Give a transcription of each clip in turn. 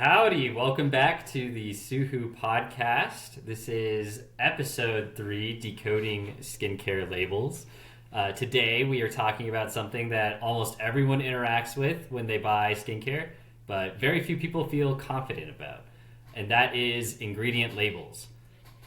Howdy, welcome back to the Suhu podcast. This is episode 3, Decoding Skincare Labels. Today we are talking about something that almost everyone interacts with when they buy skincare, but very few people feel confident about, and that is ingredient labels.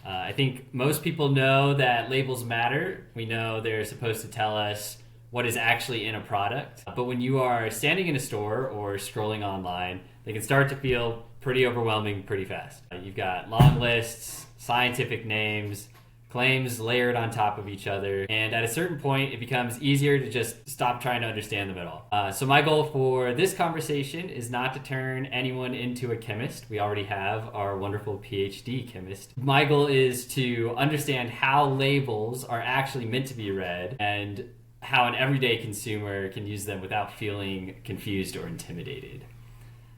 I think most people know that labels matter. We know they're supposed to tell us what is actually in a product, but when you are standing in a store or scrolling online, they can start to feel pretty overwhelming pretty fast. You've got long lists, scientific names, claims layered on top of each other, and at a certain point, it becomes easier to just stop trying to understand them at all. So my goal for this conversation is not to turn anyone into a chemist. We already have our wonderful PhD chemist. My goal is to understand how labels are actually meant to be read and how an everyday consumer can use them without feeling confused or intimidated.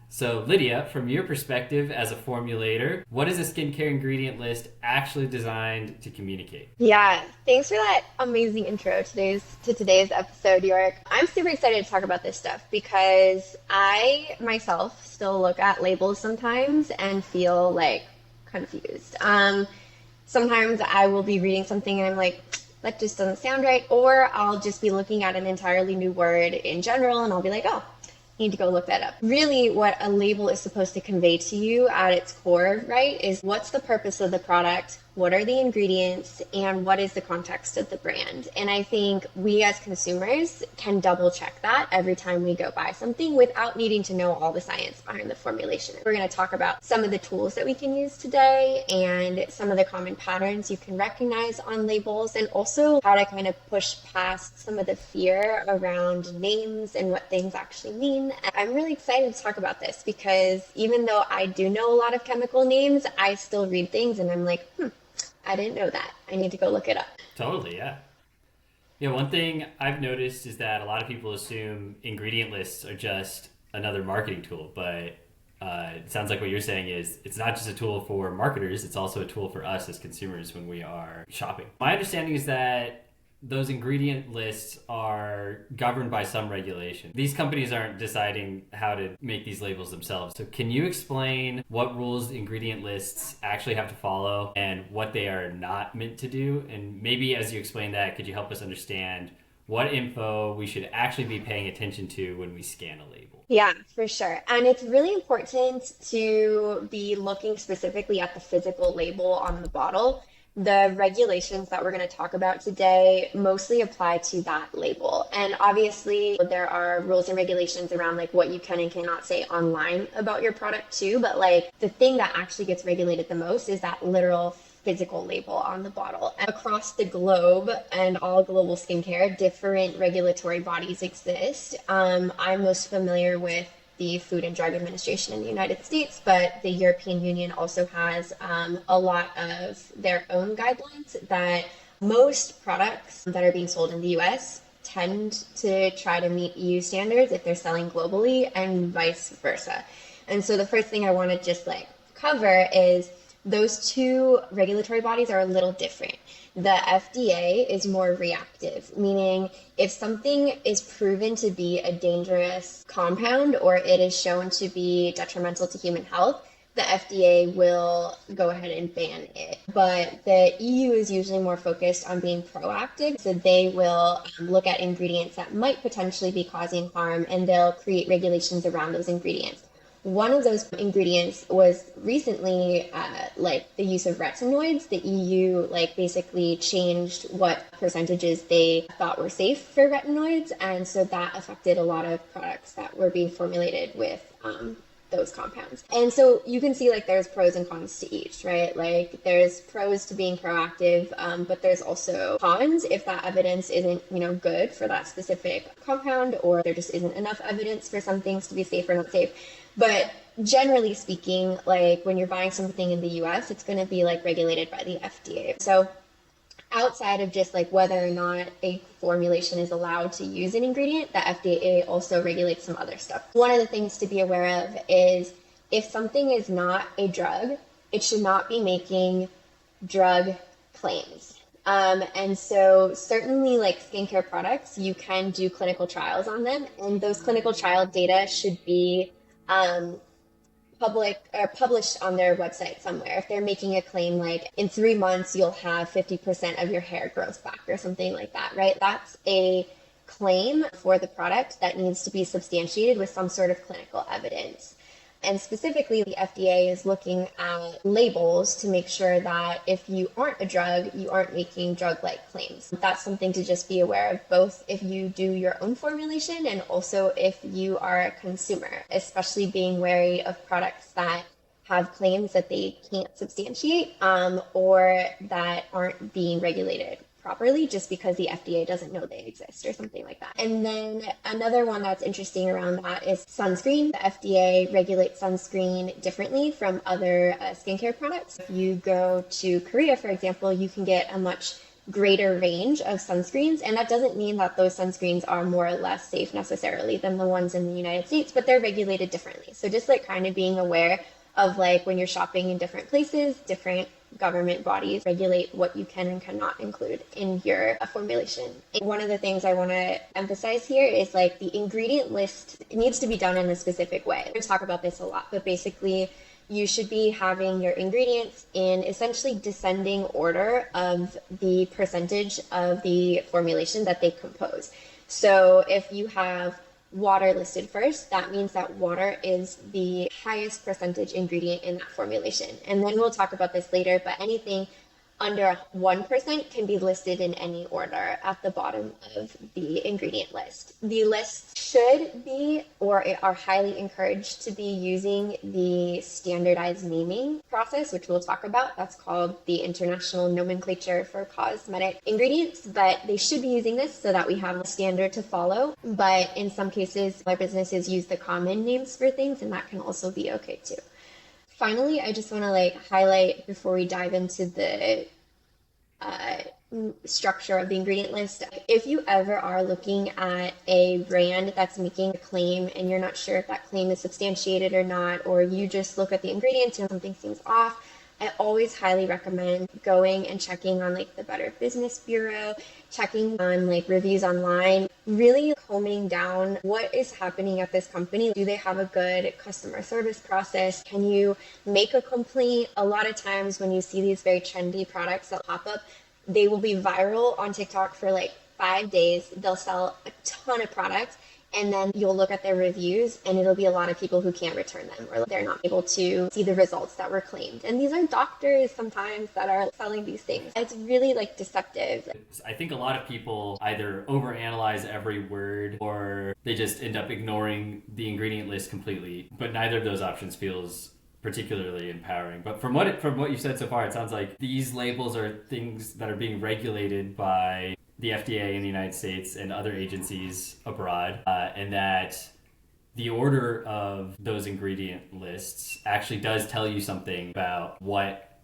So Lydia, from your perspective as a formulator, what is a skincare ingredient list actually designed to communicate? Yeah, thanks for that amazing intro to today's episode, Yorick. I'm super excited to talk about this stuff because I myself still look at labels sometimes and feel like confused. Sometimes I will be reading something and I'm like, that just doesn't sound right, or I'll just be looking at an entirely new word in general and I'll be like, oh, need to go look that up. Really, what a label is supposed to convey to you at its core, right, is what's the purpose of the product, what are the ingredients, and what is the context of the brand. And I think we as consumers can double check that every time we go buy something without needing to know all the science behind the formulation. We're going to talk about some of the tools that we can use today and some of the common patterns you can recognize on labels, and also how to kind of push past some of the fear around names and what things actually mean. I'm really excited to talk about this because even though I do know a lot of chemical names, I still read things and I'm like, I didn't know that. I need to go look it up. Totally, yeah. Yeah, one thing I've noticed is that a lot of people assume ingredient lists are just another marketing tool, but it sounds like what you're saying is it's not just a tool for marketers, it's also a tool for us as consumers when we are shopping. My understanding is that those ingredient lists are governed by some regulation. These companies aren't deciding how to make these labels themselves. So can you explain what rules ingredient lists actually have to follow and what they are not meant to do? And maybe as you explain that, could you help us understand what info we should actually be paying attention to when we scan a label? Yeah, for sure. And it's really important to be looking specifically at the physical label on the bottle. The regulations that we're going to talk about today mostly apply to that label. And obviously there are rules and regulations around like what you can and cannot say online about your product too. But like the thing that actually gets regulated the most is that literal physical label on the bottle. And across the globe and all global skincare, different regulatory bodies exist. I'm most familiar with the Food and Drug Administration in the United States, but the European Union also has a lot of their own guidelines that most products that are being sold in the US tend to try to meet EU standards if they're selling globally and vice versa. And so the first thing I want to just cover is those two regulatory bodies are a little different. The FDA is more reactive, meaning if something is proven to be a dangerous compound or it is shown to be detrimental to human health, the FDA will go ahead and ban it. But the EU is usually more focused on being proactive, so they will look at ingredients that might potentially be causing harm and they'll create regulations around those ingredients. One of those ingredients was recently the use of retinoids. The EU basically changed what percentages they thought were safe for retinoids, and so that affected a lot of products that were being formulated with those compounds. And so you can see there's pros and cons to each, right? There's pros to being proactive, but there's also cons if that evidence isn't good for that specific compound, or there just isn't enough evidence for some things to be safe or not safe. But generally speaking, when you're buying something in the US, it's going to be regulated by the FDA. So outside of just whether or not a formulation is allowed to use an ingredient, the FDA also regulates some other stuff. One of the things to be aware of is if something is not a drug, it should not be making drug claims. And so certainly skincare products, you can do clinical trials on them, and those clinical trial data should be published on their website somewhere. If they're making a claim like in 3 months you'll have 50% of your hair growth back or something like that, right? That's a claim for the product that needs to be substantiated with some sort of clinical evidence. And specifically, the FDA is looking at labels to make sure that if you aren't a drug, you aren't making drug-like claims. That's something to just be aware of, both if you do your own formulation and also if you are a consumer, especially being wary of products that have claims that they can't substantiate or that aren't being regulated properly just because the FDA doesn't know they exist or something like that. And then another one that's interesting around that is sunscreen. The FDA regulates sunscreen differently from other skincare products. If you go to Korea, for example, you can get a much greater range of sunscreens, and that doesn't mean that those sunscreens are more or less safe necessarily than the ones in the United States, but they're regulated differently. So just like kind of being aware of like when you're shopping in different places, different government bodies regulate what you can and cannot include in your formulation. And one of the things I want to emphasize here is like the ingredient list needs to be done in a specific way. We talk about this a lot, but basically you should be having your ingredients in essentially descending order of the percentage of the formulation that they compose. So if you have water listed first, that means that water is the highest percentage ingredient in that formulation. And then we'll talk about this later, but anything under 1% can be listed in any order at the bottom of the ingredient list. The list should be or are highly encouraged to be using the standardized naming process, which we'll talk about. That's called the International Nomenclature for Cosmetic Ingredients, but they should be using this so that we have a standard to follow. But in some cases, our businesses use the common names for things, and that can also be okay too. Finally, I just want to highlight before we dive into the structure of the ingredient list. If you ever are looking at a brand that's making a claim and you're not sure if that claim is substantiated or not, or you just look at the ingredients and something seems off, I always highly recommend going and checking on the Better Business Bureau, checking on reviews online, really combing down what is happening at this company. Do they have a good customer service process? Can you make a complaint? A lot of times when you see these very trendy products that pop up, they will be viral on TikTok for 5 days. They'll sell a ton of products. And then you'll look at their reviews and it'll be a lot of people who can't return them or they're not able to see the results that were claimed. And these are doctors sometimes that are selling these things. It's really deceptive. I think a lot of people either overanalyze every word or they just end up ignoring the ingredient list completely. But neither of those options feels particularly empowering. But from what you've said so far, it sounds like these labels are things that are being regulated by the FDA in the United States and other agencies abroad, and that the order of those ingredient lists actually does tell you something about what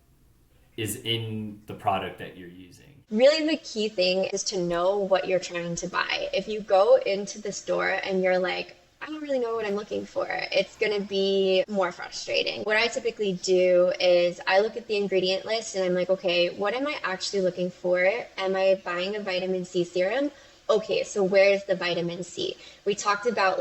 is in the product that you're using. Really, the key thing is to know what you're trying to buy. If you go into the store and you're like, I don't really know what I'm looking for, it's going to be more frustrating. What I typically do is I look at the ingredient list and I'm like, okay, what am I actually looking for? Am I buying a vitamin C serum? Okay, so where's the vitamin C? We talked about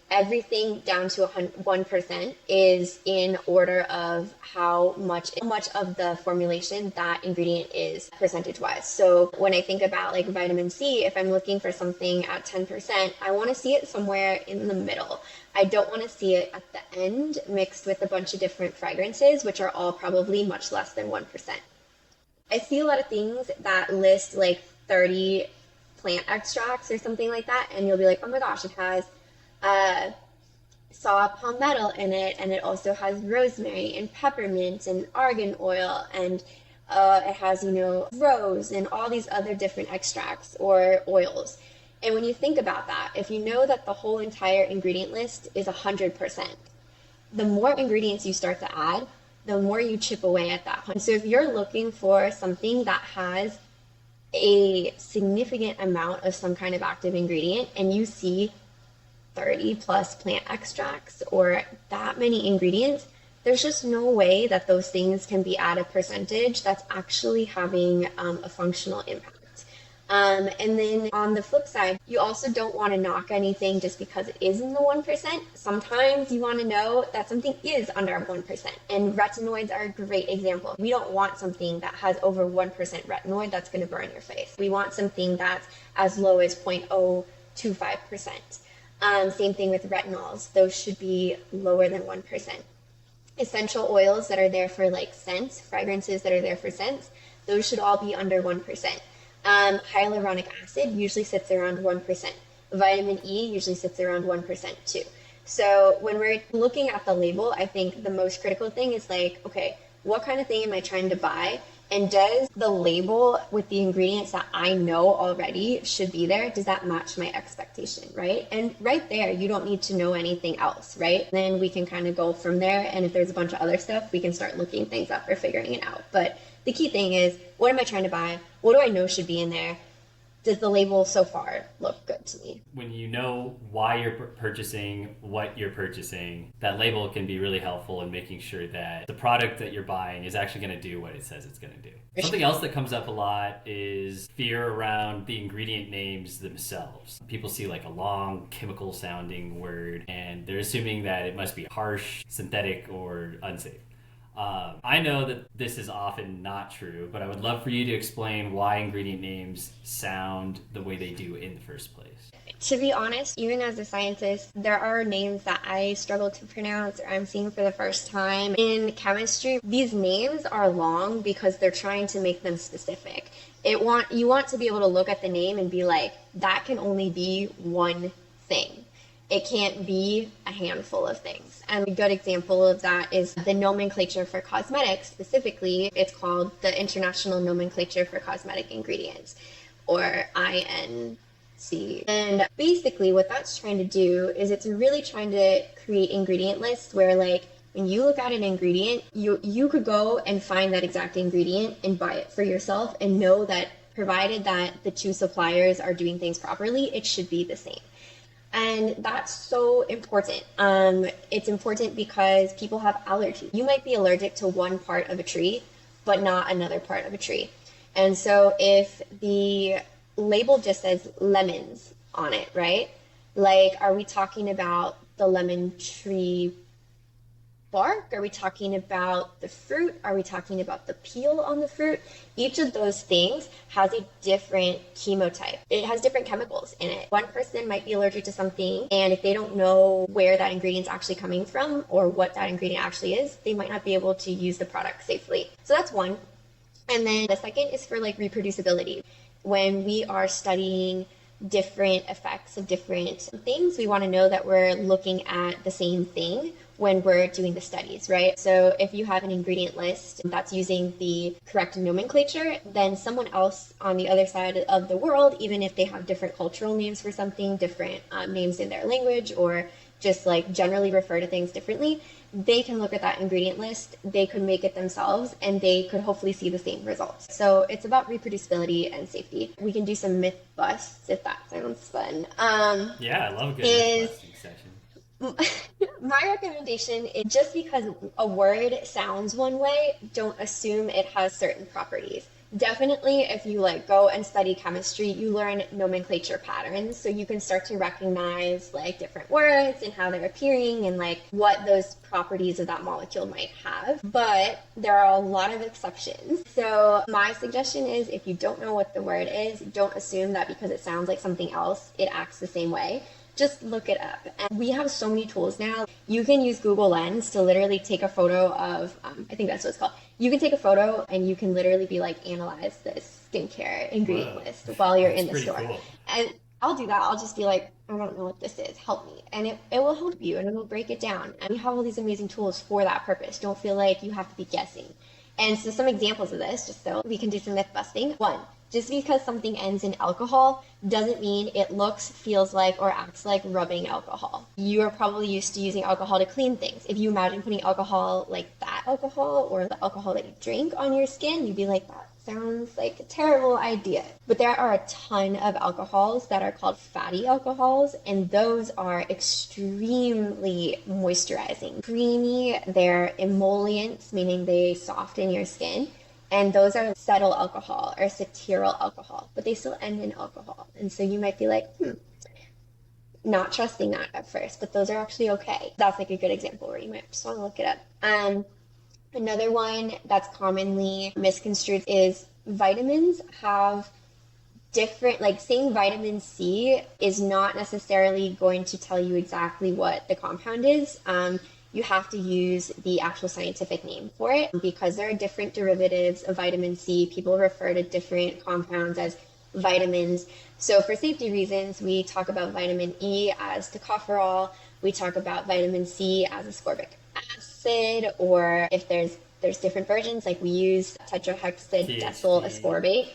everything down to 1% is in order of how much of the formulation that ingredient is percentage-wise. So when I think about vitamin C, if I'm looking for something at 10%, I want to see it somewhere in the middle. I don't want to see it at the end mixed with a bunch of different fragrances, which are all probably much less than 1%. I see a lot of things that list 30 plant extracts or something like that, and you'll be like, oh my gosh, it has saw palmetto in it, and it also has rosemary and peppermint and argan oil, and it has rose and all these other different extracts or oils. And when you think about that, if you know that the whole entire ingredient list is 100%, the more ingredients you start to add, the more you chip away at that. So if you're looking for something that has a significant amount of some kind of active ingredient and you see 30 plus plant extracts or that many ingredients, there's just no way that those things can be at a percentage that's actually having a functional impact. And then on the flip side, you also don't want to knock anything just because it is in the 1%. Sometimes you want to know that something is under 1%. And retinoids are a great example. We don't want something that has over 1% retinoid that's going to burn your face. We want something that's as low as 0.025%. Same thing with retinols. Those should be lower than 1%. Essential oils that are there for like scents, fragrances that are there for scents, those should all be under 1%. Hyaluronic acid usually sits around 1%. Vitamin E usually sits around 1% too. So when we're looking at the label, I think the most critical thing is like, okay, what kind of thing am I trying to buy? And does the label with the ingredients that I know already should be there, does that match my expectation, right? And right there, you don't need to know anything else, right? Then we can kind of go from there. And if there's a bunch of other stuff, we can start looking things up or figuring it out. But the key thing is, what am I trying to buy? What do I know should be in there? Does the label so far look good to me? When you know why you're purchasing, what you're purchasing, that label can be really helpful in making sure that the product that you're buying is actually going to do what it says it's going to do. Something else that comes up a lot is fear around the ingredient names themselves. People see like a long chemical sounding word and they're assuming that it must be harsh, synthetic, or unsafe. I know that this is often not true, but I would love for you to explain why ingredient names sound the way they do in the first place. To be honest, even as a scientist, there are names that I struggle to pronounce or I'm seeing for the first time. In chemistry, these names are long because they're trying to make them specific. You want to be able to look at the name and be like, that can only be one thing. It can't be a handful of things. And a good example of that is the nomenclature for cosmetics. Specifically, it's called the International Nomenclature for Cosmetic Ingredients, or INC. And basically what that's trying to do is it's really trying to create ingredient lists where, like, when you look at an ingredient, you could go and find that exact ingredient and buy it for yourself and know that provided that the two suppliers are doing things properly, it should be the same. And that's so important. It's important because people have allergies. You might be allergic to one part of a tree, but not another part of a tree. And so if the label just says lemons on it, right? Like, are we talking about the lemon tree bark? Are we talking about the fruit? Are we talking about the peel on the fruit? Each of those things has a different chemotype. It has different chemicals in it. One person might be allergic to something, and if they don't know where that ingredient's actually coming from or what that ingredient actually is, they might not be able to use the product safely. So that's one. And then the second is for like reproducibility. When we are studying different effects of different things, we want to know that we're looking at the same thing when we're doing the studies, right? So if you have an ingredient list that's using the correct nomenclature, then someone else on the other side of the world, even if they have different cultural names for something, different names in their language, or just like generally refer to things differently, they can look at that ingredient list, they could make it themselves, and they could hopefully see the same results. So it's about reproducibility and safety. We can do some myth busts if that sounds fun. Yeah, I love a good myth busting session. My recommendation is just because a word sounds one way, don't assume it has certain properties. Definitely, if you like go and study chemistry, you learn nomenclature patterns, so you can start to recognize like different words and how they're appearing and like what those properties of that molecule might have. But there are a lot of exceptions. So my suggestion is, if you don't know what the word is, don't assume that because it sounds like something else, it acts the same way. Just look it up. And we have so many tools now. You can use Google Lens to literally take a photo of, I think that's what it's called. You can take a photo and you can literally be like, analyze this skincare ingredient list while you're in the store. Cool. And I'll do that. I'll just be like, I don't know what this is. Help me. And it will help you and it will break it down. And we have all these amazing tools for that purpose. Don't feel like you have to be guessing. And so some examples of this, just so we can do some myth busting. One, just because something ends in alcohol doesn't mean it looks, feels like, or acts like rubbing alcohol. You are probably used to using alcohol to clean things. If you imagine putting alcohol like that alcohol or the alcohol that you drink on your skin, you'd be like, that sounds like a terrible idea. But there are a ton of alcohols that are called fatty alcohols, and those are extremely moisturizing. Creamy, they're emollients, meaning they soften your skin. And those are cetyl alcohol or cetyl alcohol, but they still end in alcohol. And so you might be like, not trusting that at first, but those are actually okay. That's like a good example where you might just want to look it up. Another one that's commonly misconstrued is vitamins have different, like saying vitamin C is not necessarily going to tell you exactly what the compound is. You have to use the actual scientific name for it because there are different derivatives of vitamin C. People refer to different compounds as vitamins. So for safety reasons, we talk about vitamin E as tocopherol. We talk about vitamin C as ascorbic acid, or if there's different versions, like we use tetrahexadecyl ascorbate.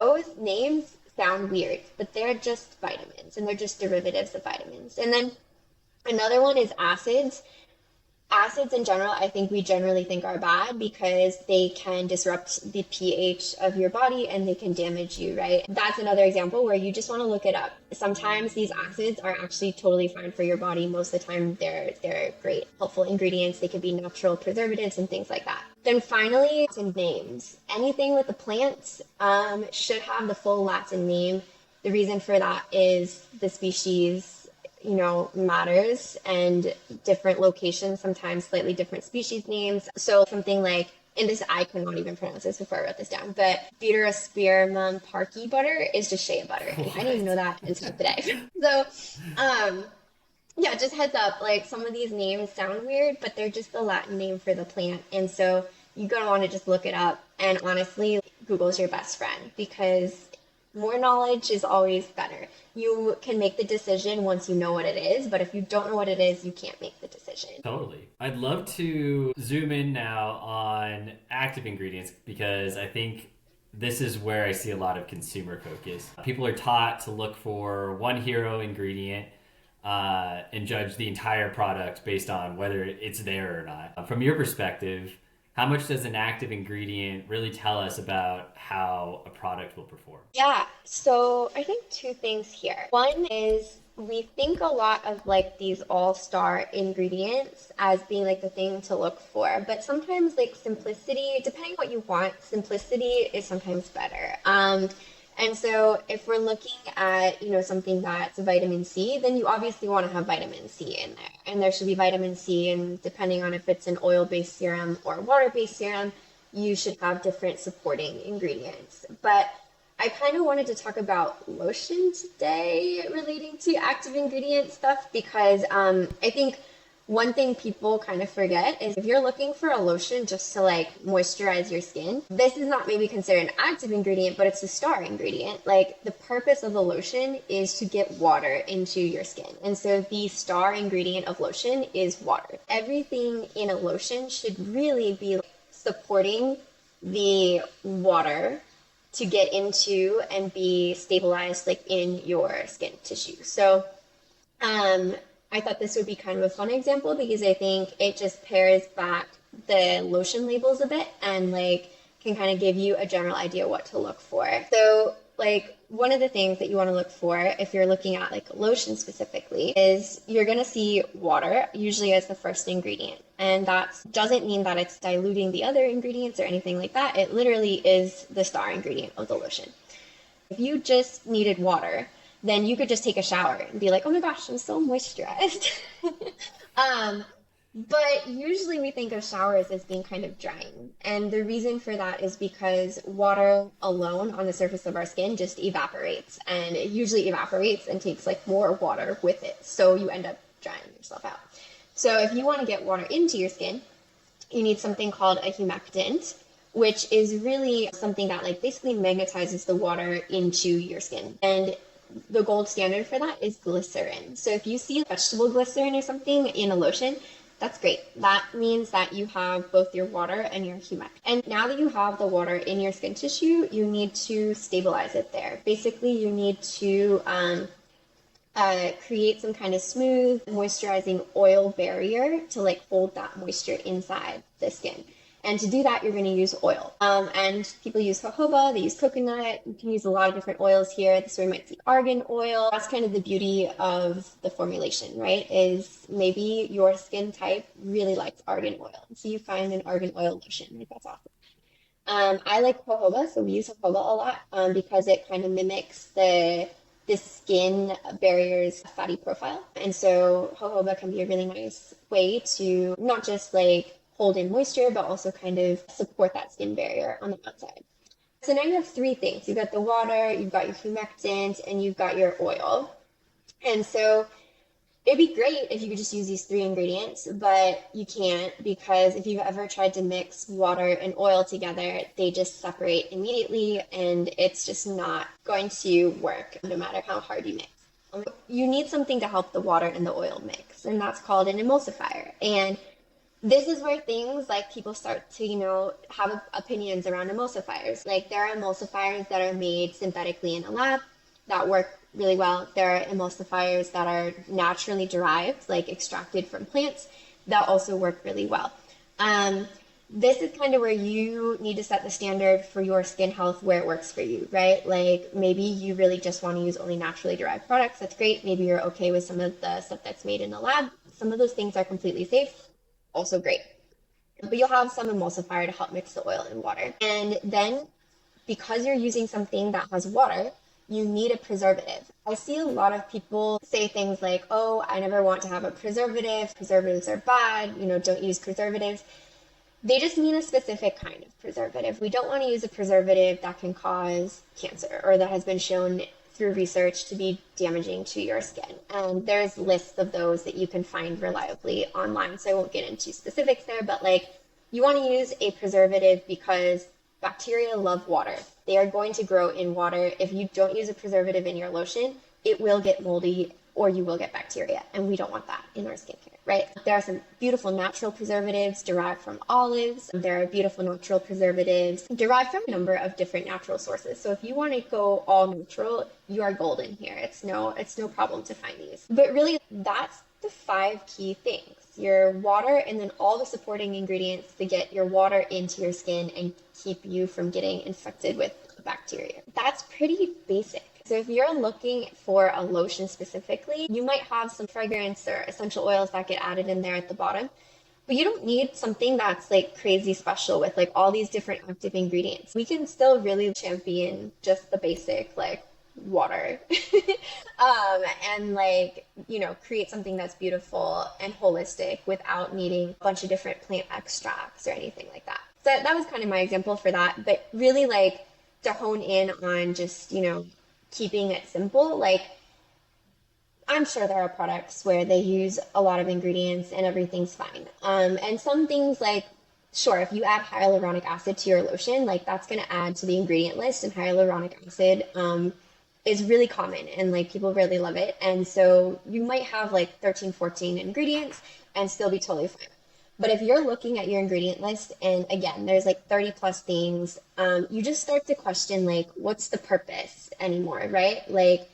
Those names sound weird, but they're just vitamins and they're just derivatives of vitamins. And then another one is acids. Acids in general, I think we generally think are bad because they can disrupt the pH of your body and they can damage you, right? That's another example where you just want to look it up. Sometimes these acids are actually totally fine for your body. Most of the time, they're great, helpful ingredients. They could be natural preservatives and things like that. Then finally, Latin names. Anything with the plants should have the full Latin name. The reason for that is the species matters, and different locations, sometimes slightly different species names. So something like, and this, I could not even pronounce this before I wrote this down, but Butyrospirillum parkii butter is just shea butter. And I didn't even know that until today. So, yeah, just heads up, like some of these names sound weird, but they're just the Latin name for the plant. And so you're going to want to just look it up. And honestly, Google's your best friend because more knowledge is always better. You can make the decision once you know what it is, but if you don't know what it is, you can't make the decision. Totally. I'd love to zoom in now on active ingredients because I think this is where I see a lot of consumer focus. People are taught to look for one hero ingredient and judge the entire product based on whether it's there or not. From your perspective, how much does an active ingredient really tell us about how a product will perform? Yeah, so I think two things here. One is we think a lot of like these all-star ingredients as being like the thing to look for, but sometimes like simplicity, depending what you want, simplicity is sometimes better. And so if we're looking at, something that's vitamin C, then you obviously want to have vitamin C in there. And there should be vitamin C, and depending on if it's an oil-based serum or water-based serum, you should have different supporting ingredients. But I kind of wanted to talk about lotion today relating to active ingredient stuff because I think one thing people kind of forget is if you're looking for a lotion just to like moisturize your skin, this is not maybe considered an active ingredient, but it's a star ingredient. Like the purpose of the lotion is to get water into your skin. And so the star ingredient of lotion is water. Everything in a lotion should really be supporting the water to get into and be stabilized like in your skin tissue. So, I thought this would be kind of a fun example because I think it just pairs back the lotion labels a bit and like can kind of give you a general idea what to look for. So like one of the things that you want to look for if you're looking at like lotion specifically is you're going to see water usually as the first ingredient. And that doesn't mean that it's diluting the other ingredients or anything like that. It literally is the star ingredient of the lotion. If you just needed water, then you could just take a shower and be like, oh my gosh, I'm so moisturized. But usually we think of showers as being kind of drying. And the reason for that is because water alone on the surface of our skin just evaporates. And it usually evaporates and takes like more water with it. So you end up drying yourself out. So if you want to get water into your skin, you need something called a humectant, which is really something that like basically magnetizes the water into your skin. And the gold standard for that is glycerin. So if you see vegetable glycerin or something in a lotion, that's great. That means that you have both your water and your humectant. And now that you have the water in your skin tissue, you need to stabilize it there. Basically, you need to create some kind of smooth, moisturizing oil barrier to like hold that moisture inside the skin. And to do that, you're going to use oil. And people use jojoba, they use coconut. You can use a lot of different oils here. This way you might see argan oil. That's kind of the beauty of the formulation, right? Is maybe your skin type really likes argan oil. So you find an argan oil lotion. Like, that's awesome. I like jojoba, so we use jojoba a lot because it kind of mimics the skin barrier's fatty profile. And so jojoba can be a really nice way to not just like hold in moisture, but also kind of support that skin barrier on the outside. So now you have three things. You've got the water, you've got your humectant, and you've got your oil. And so it'd be great if you could just use these three ingredients, but you can't because if you've ever tried to mix water and oil together, they just separate immediately and it's just not going to work no matter how hard you mix. You need something to help the water and the oil mix, and that's called an emulsifier. And this is where things like people start to, have opinions around emulsifiers. Like there are emulsifiers that are made synthetically in a lab that work really well. There are emulsifiers that are naturally derived, like extracted from plants, that also work really well. This is kind of where you need to set the standard for your skin health where it works for you, right? Like maybe you really just want to use only naturally derived products. That's great. Maybe you're okay with some of the stuff that's made in the lab. Some of those things are completely safe, also great. But you'll have some emulsifier to help mix the oil and water. And then because you're using something that has water, you need a preservative. I see a lot of people say things like, oh, I never want to have a preservative. Preservatives are bad. Don't use preservatives. They just mean a specific kind of preservative. We don't want to use a preservative that can cause cancer or that has been shown through research to be damaging to your skin. And there's lists of those that you can find reliably online. So I won't get into specifics there, but like you want to use a preservative because bacteria love water. They are going to grow in water. If you don't use a preservative in your lotion, it will get moldy or you will get bacteria. And we don't want that in our skincare, right? There are some beautiful natural preservatives derived from olives. There are beautiful natural preservatives derived from a number of different natural sources. So if you want to go all natural, you are golden here. It's no problem to find these. But really, that's the 5 key things. Your water and then all the supporting ingredients to get your water into your skin and keep you from getting infected with bacteria. That's pretty basic. So if you're looking for a lotion specifically, you might have some fragrance or essential oils that get added in there at the bottom. But you don't need something that's like crazy special with like all these different active ingredients. We can still really champion just the basic like water and like, create something that's beautiful and holistic without needing a bunch of different plant extracts or anything like that. So that was kind of my example for that. But really like to hone in on just, keeping it simple, like I'm sure there are products where they use a lot of ingredients and everything's fine. And some things like, sure, if you add hyaluronic acid to your lotion, like that's going to add to the ingredient list, and hyaluronic acid is really common and like people really love it. And so you might have like 13, 14 ingredients and still be totally fine. But if you're looking at your ingredient list and again, there's like 30 plus things, you just start to question like, what's the purpose anymore, right? Like,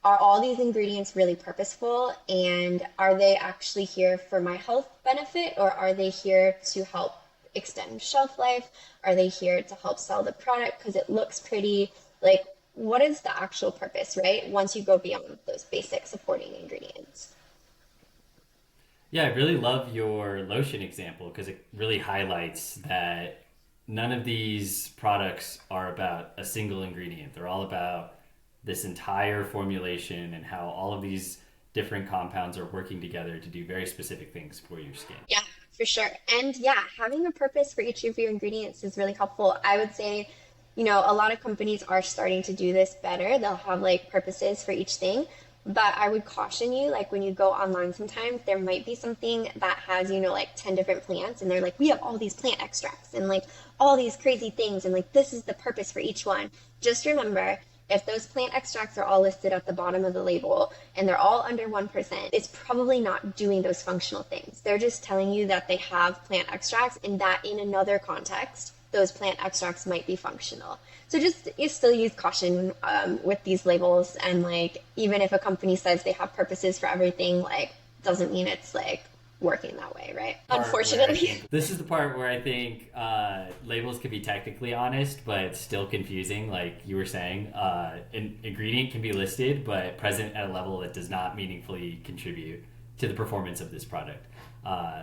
are all these ingredients really purposeful and are they actually here for my health benefit or are they here to help extend shelf life? Are they here to help sell the product because it looks pretty? Like, what is the actual purpose, right? Once you go beyond those basic supporting ingredients. Yeah, I really love your lotion example because it really highlights that none of these products are about a single ingredient. They're all about this entire formulation and how all of these different compounds are working together to do very specific things for your skin. Yeah, for sure. And yeah, having a purpose for each of your ingredients is really helpful. I would say, a lot of companies are starting to do this better. They'll have like purposes for each thing. But I would caution you, like when you go online sometimes, there might be something that has, like 10 different plants and they're like, we have all these plant extracts and like all these crazy things and like this is the purpose for each one. Just remember, if those plant extracts are all listed at the bottom of the label and they're all under 1%, it's probably not doing those functional things. They're just telling you that they have plant extracts and that in another context, those plant extracts might be functional. So just you still use caution with these labels, and like even if a company says they have purposes for everything, like doesn't mean it's like working that way, right? Unfortunately. This is the part where I think labels can be technically honest, but still confusing. Like you were saying, an ingredient can be listed, but present at a level that does not meaningfully contribute to the performance of this product.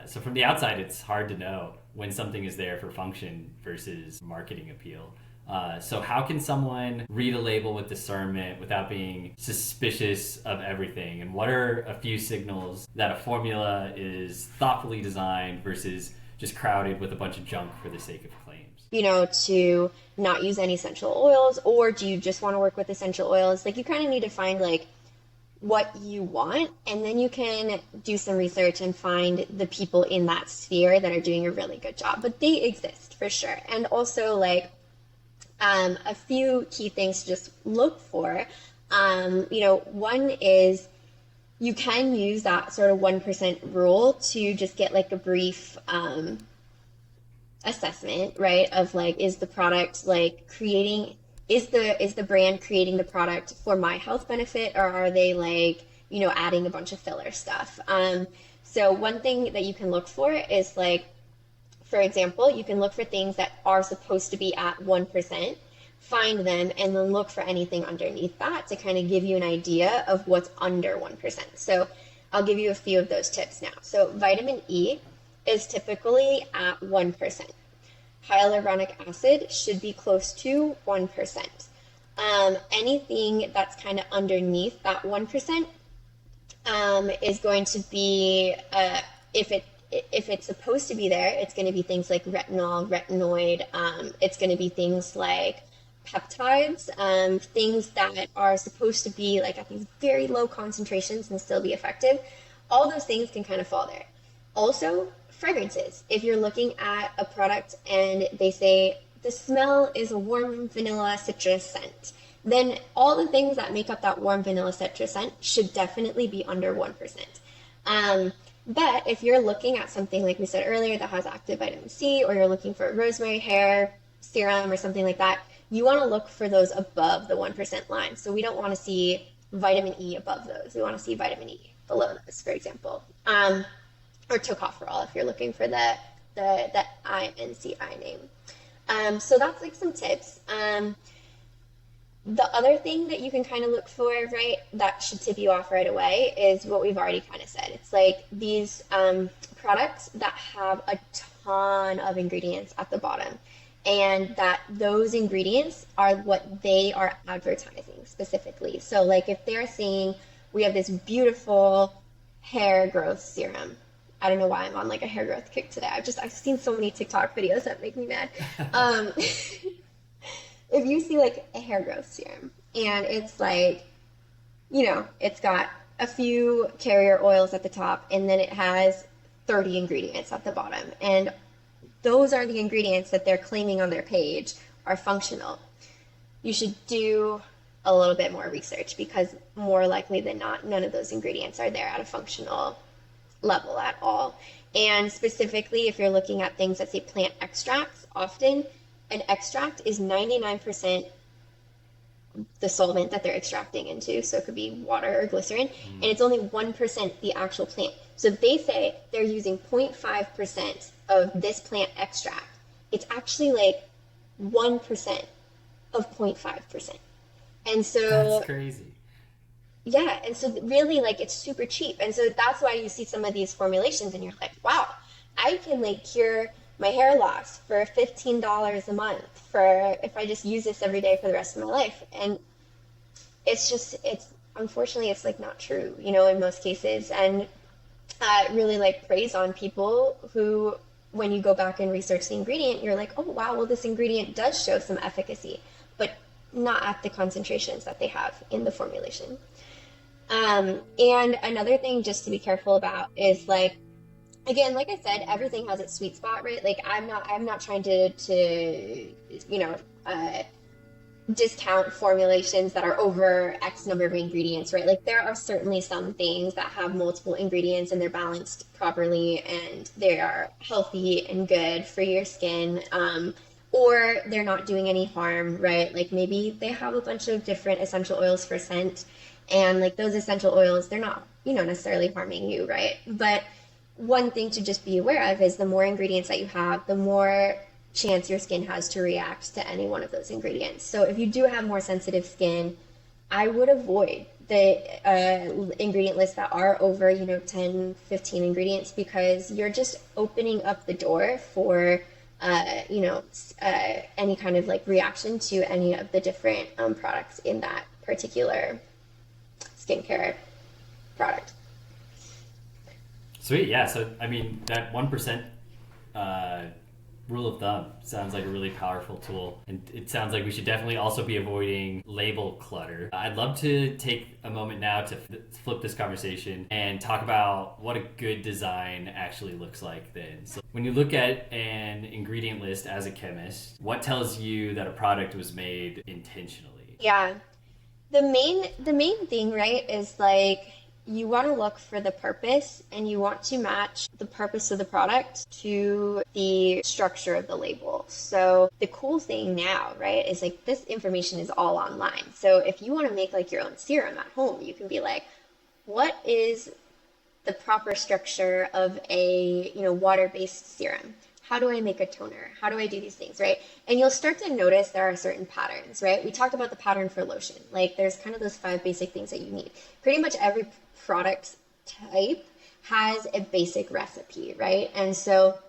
So from the outside, it's hard to know when something is there for function versus marketing appeal. So how can someone read a label with discernment without being suspicious of everything? And what are a few signals that a formula is thoughtfully designed versus just crowded with a bunch of junk for the sake of claims? To not use any essential oils, or do you just want to work with essential oils? Like, you kind of need to find like what you want, and then you can do some research and find the people in that sphere that are doing a really good job. But they exist for sure. And also, like, a few key things to just look for. One is you can use that sort of 1% rule to just get like a brief assessment, right? Of like, is the product like creating, is the brand creating the product for my health benefit, or are they like, adding a bunch of filler stuff? So one thing that you can look for is like, for example, you can look for things that are supposed to be at 1%, find them, and then look for anything underneath that to kind of give you an idea of what's under 1%. So I'll give you a few of those tips now. So vitamin E is typically at 1%. Hyaluronic acid should be close to 1%. Anything that's kind of underneath that 1% is going to be, if it's supposed to be there, it's going to be things like retinol, retinoid. It's going to be things like peptides, things that are supposed to be like at these very low concentrations and still be effective. All those things can kind of fall there. Also, fragrances. If you're looking at a product and they say the smell is a warm vanilla citrus scent, then all the things that make up that warm vanilla citrus scent should definitely be under 1%. But if you're looking at something like we said earlier that has active vitamin C, or you're looking for a rosemary hair serum or something like that, you want to look for those above the 1% line. So we don't want to see vitamin E above those. We want to see vitamin E below those, for example. Or tocopherol if you're looking for the INCI name. So that's like some tips. The other thing that you can kind of look for, right, that should tip you off right away is what we've already kind of said. It's like these products that have a ton of ingredients at the bottom, and that those ingredients are what they are advertising specifically. So like if they're saying we have this beautiful hair growth serum. I don't know why I'm on like a hair growth kick today. I've seen so many TikTok videos that make me mad. If you see like a hair growth serum and it's like, it's got a few carrier oils at the top and then it has 30 ingredients at the bottom, and those are the ingredients that they're claiming on their page are functional, you should do a little bit more research, because more likely than not, none of those ingredients are there at a functional level at all. And specifically, if you're looking at things that say plant extracts, often an extract is 99% the solvent that they're extracting into. So it could be water or glycerin, and it's only 1% the actual plant. So if they say they're using 0.5% of this plant extract, it's actually like 1% of 0.5%. And so That's crazy. yeah, and so really, like, it's super cheap. And so that's why you see some of these formulations and you're like, wow, I can like cure my hair loss for $15 a month for if I just use this every day for the rest of my life. And it's unfortunately, it's like not true, in most cases. And really like praise on people who, when you go back and research the ingredient, you're like, oh wow, well this ingredient does show some efficacy, but not at the concentrations that they have in the formulation. And another thing just to be careful about is like, again, like I said, everything has its sweet spot, right? Like I'm not trying to discount formulations that are over X number of ingredients, right? Like there are certainly some things that have multiple ingredients and they're balanced properly and they are healthy and good for your skin, or they're not doing any harm, right? Like maybe they have a bunch of different essential oils for scent, and like those essential oils, they're not, necessarily harming you, right? But one thing to just be aware of is the more ingredients that you have, the more chance your skin has to react to any one of those ingredients. So if you do have more sensitive skin, I would avoid ingredient lists that are over, 10, 15 ingredients, because you're just opening up the door for, any kind of like reaction to any of the different products in that particular skincare product. Sweet, yeah. So, I mean, that 1% rule of thumb sounds like a really powerful tool. And it sounds like we should definitely also be avoiding label clutter. I'd love to take a moment now to flip this conversation and talk about what a good design actually looks like then. So, when you look at an ingredient list as a chemist, what tells you that a product was made intentionally? Yeah. The main thing, right, is like you want to look for the purpose and you want to match the purpose of the product to the structure of the label. So the cool thing now, right, is like this information is all online. So if you want to make like your own serum at home, you can be like, what is the proper structure of a, water-based serum? How do I make a toner? How do I do these things, right? And you'll start to notice there are certain patterns, right? We talked about the pattern for lotion. Like there's kind of those 5 basic things that you need. Pretty much every product type has a basic recipe, right? And so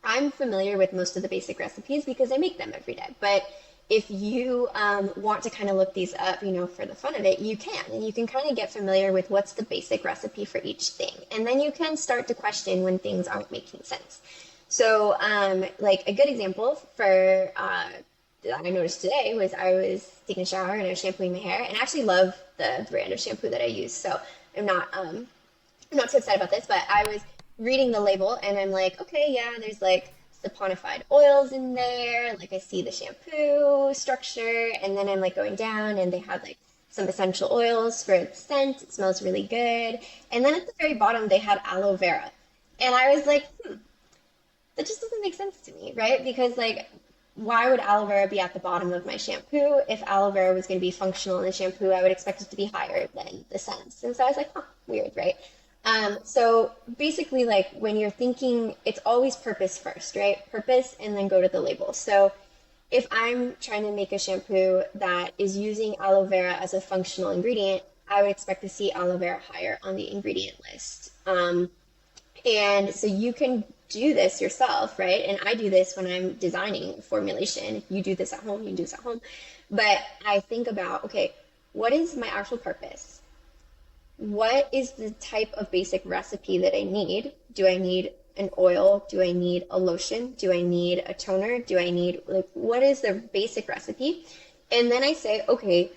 I'm familiar with most of the basic recipes because I make them every day. But if you want to kind of look these up, for the fun of it, you can. And you can kind of get familiar with what's the basic recipe for each thing. And then you can start to question when things aren't making sense. So, like a good example for that I noticed today was I was taking a shower and I was shampooing my hair, and I actually love the brand of shampoo that I use. So I'm not so excited about this, but I was reading the label and I'm like, okay, yeah, there's like saponified oils in there. Like I see the shampoo structure, and then I'm like going down and they had like some essential oils for its scent. It smells really good. And then at the very bottom they had aloe vera, and I was like, that just doesn't make sense to me, right? Because like, why would aloe vera be at the bottom of my shampoo? If aloe vera was going to be functional in the shampoo, I would expect it to be higher than the scents. And so I was like, huh, weird, right? So basically, like when you're thinking, it's always purpose first, right? Purpose, and then go to the label. So if I'm trying to make a shampoo that is using aloe vera as a functional ingredient, I would expect to see aloe vera higher on the ingredient list. And so you can do this yourself, right? And I do this when I'm designing formulation. If you do this at home, you can do this at home. But I think about, okay, what is my actual purpose? What is the type of basic recipe that I need? Do I need an oil? Do I need a lotion? Do I need a toner? Do I need, like, what is the basic recipe? And then I say, okay,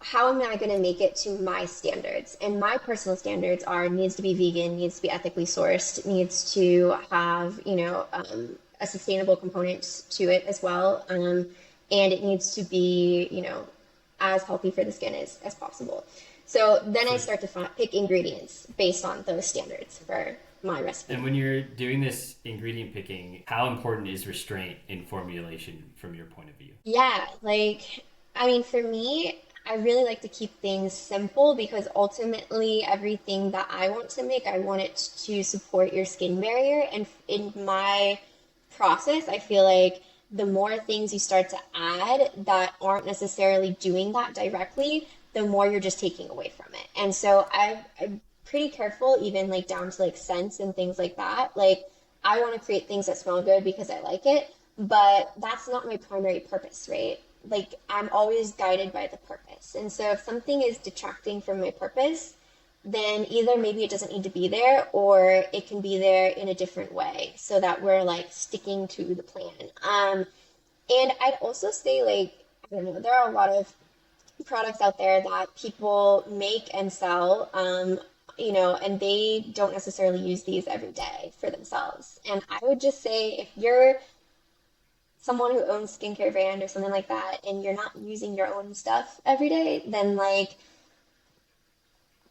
how am I going to make it to my standards? And my personal standards are needs to be vegan, needs to be ethically sourced, needs to have, a sustainable component to it as well. And it needs to be, as healthy for the skin as possible. So then I start to pick ingredients based on those standards for my recipe. And when you're doing this ingredient picking, how important is restraint in formulation from your point of view? Yeah, for me, I really like to keep things simple because ultimately everything that I want to make, I want it to support your skin barrier. And in my process, I feel like the more things you start to add that aren't necessarily doing that directly, the more you're just taking away from it. And so I'm pretty careful, even like down to like scents and things like that. Like I want to create things that smell good because I like it, but that's not my primary purpose, right? Like I'm always guided by the purpose. And so if something is detracting from my purpose, then either maybe it doesn't need to be there or it can be there in a different way so that we're like sticking to the plan. And I'd also say like, I don't know, there are a lot of products out there that people make and sell, and they don't necessarily use these every day for themselves. And I would just say if you're someone who owns skincare brand or something like that and you're not using your own stuff every day, then like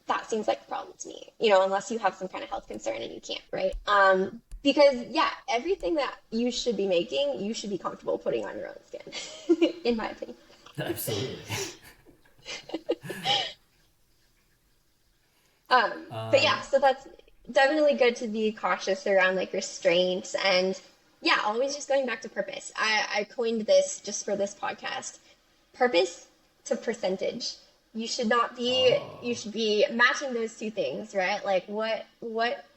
that seems like a problem to me, unless you have some kind of health concern and you can't, right? Because yeah, everything that you should be making, you should be comfortable putting on your own skin, in my opinion. Absolutely. But yeah, so that's definitely good to be cautious around like restraint and yeah, always just going back to purpose. I coined this just for this podcast, purpose to percentage. You should not be, you Oh, should be matching those two things, right? Like what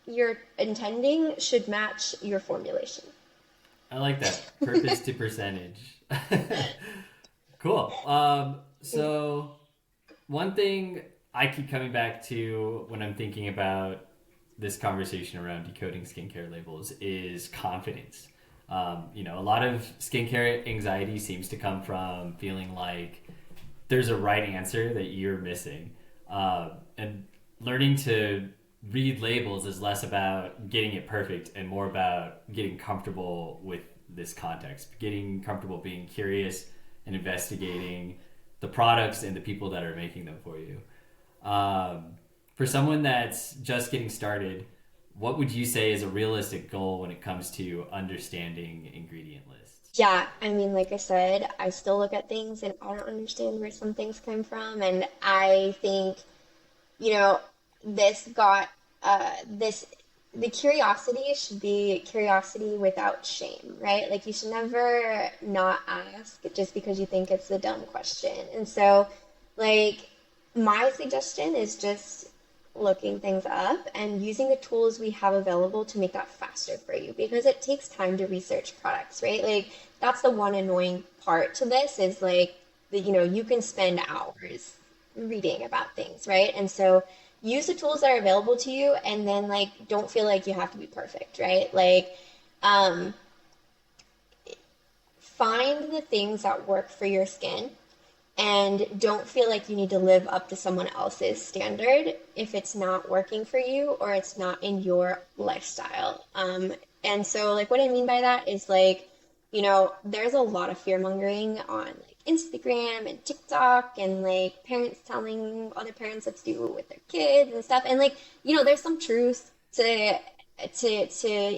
you're intending should match your formulation. I like that. Purpose to percentage. Cool. So one thing I keep coming back to when I'm thinking about this conversation around decoding skincare labels is confidence. A lot of skincare anxiety seems to come from feeling like there's a right answer that you're missing. And learning to read labels is less about getting it perfect and more about getting comfortable with this context, getting comfortable being curious and investigating the products and the people that are making them for you. Um, for someone that's just getting started, what would you say is a realistic goal when it comes to understanding ingredient lists? Yeah, I mean, like I said, I still look at things and I don't understand where some things come from. And I think, you know, this got this the curiosity should be curiosity without shame, right? Like you should never not ask just because you think it's a dumb question. And so, like, my suggestion is just looking things up and using the tools we have available to make that faster for you because it takes time to research products, right? Like that's the one annoying part to this is like you can spend hours reading about things, right? And so use the tools that are available to you and then like don't feel like you have to be perfect, right? Like um find the things that work for your skin and don't feel like you need to live up to someone else's standard if it's not working for you or it's not in your lifestyle. And so, like, what I mean by that is like, there's a lot of fear mongering on like Instagram and TikTok and like parents telling other parents what to do with their kids and stuff. And like, there's some truth to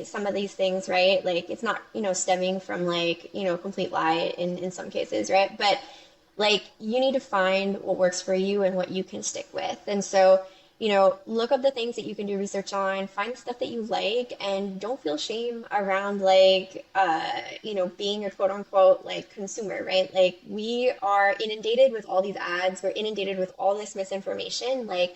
some of these things, right? Like, it's not, stemming from like, complete lie in some cases, right? But like you need to find what works for you and what you can stick with. And so, look up the things that you can do research on, find the stuff that you like, and don't feel shame around like, being a quote unquote like consumer, right? Like we are inundated with all these ads, we're inundated with all this misinformation. Like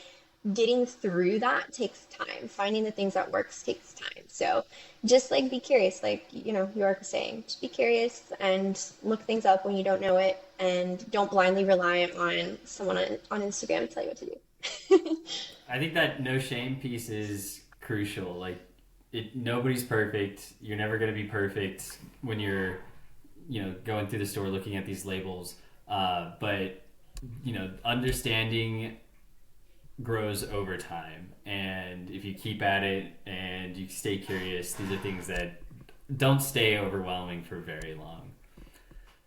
getting through that takes time. Finding the things that works takes time. So just like be curious, like York was saying, just be curious and look things up when you don't know it, and don't blindly rely on someone on Instagram to tell you what to do. I think that no shame piece is crucial. Like, nobody's perfect. You're never going to be perfect when you're, going through the store looking at these labels. But understanding grows over time, and if you keep at it and you stay curious, these are things that don't stay overwhelming for very long.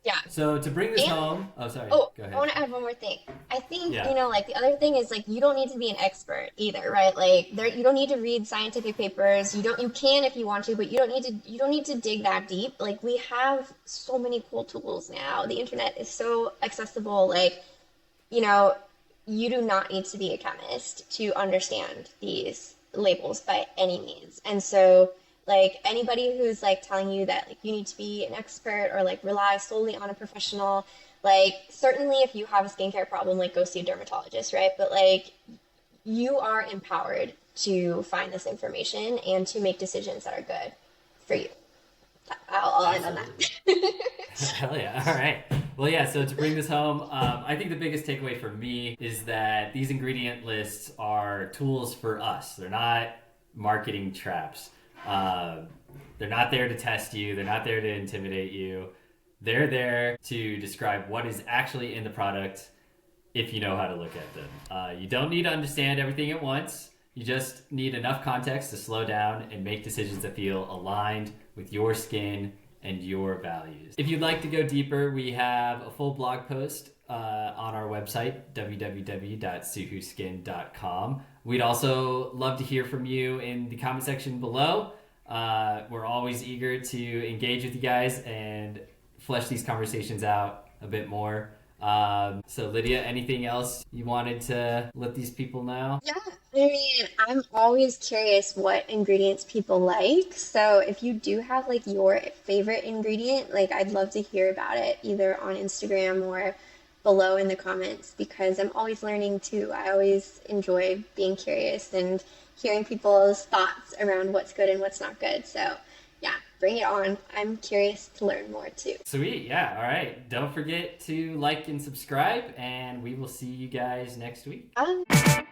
Yeah. So to bring this And home, oh sorry, oh, go I ahead. want to add one more thing. I think, Yeah. like the other thing is like you don't need to be an expert either, right? Like there you don't need to read scientific papers. You can if you want to, but you don't need to dig that deep. Like we have so many cool tools now. The internet is so accessible. Like, you know, you do not need to be a chemist to understand these labels by any means. And so, like anybody who's like telling you that like you need to be an expert or like rely solely on a professional, like certainly if you have a skincare problem, like go see a dermatologist, right? But like you are empowered to find this information and to make decisions that are good for you. I'll end on Absolutely. that. Hell yeah. All right. Well, yeah, so to bring this home, I think the biggest takeaway for me is that these ingredient lists are tools for us. They're not marketing traps. Um, they're not there to test you, they're not there to intimidate you. They're there to describe what is actually in the product if you know how to look at them. You don't need to understand everything at once. You just need enough context to slow down and make decisions that feel aligned with your skin and your values. If you'd like to go deeper, we have a full blog post on our website, www.suhuskin.com. We'd also love to hear from you in the comment section below. We're always eager to engage with you guys and flesh these conversations out a bit more. So Lydia, anything else you wanted to let these people know? Yeah, I mean, I'm always curious what ingredients people like. So if you do have like your favorite ingredient, like I'd love to hear about it either on Instagram or below in the comments because I'm always learning too. I always enjoy being curious and hearing people's thoughts around what's good and what's not good. So yeah, bring it on. I'm curious to learn more too. Sweet. Yeah. All right. Don't forget to like and subscribe, and we will see you guys next week. Bye.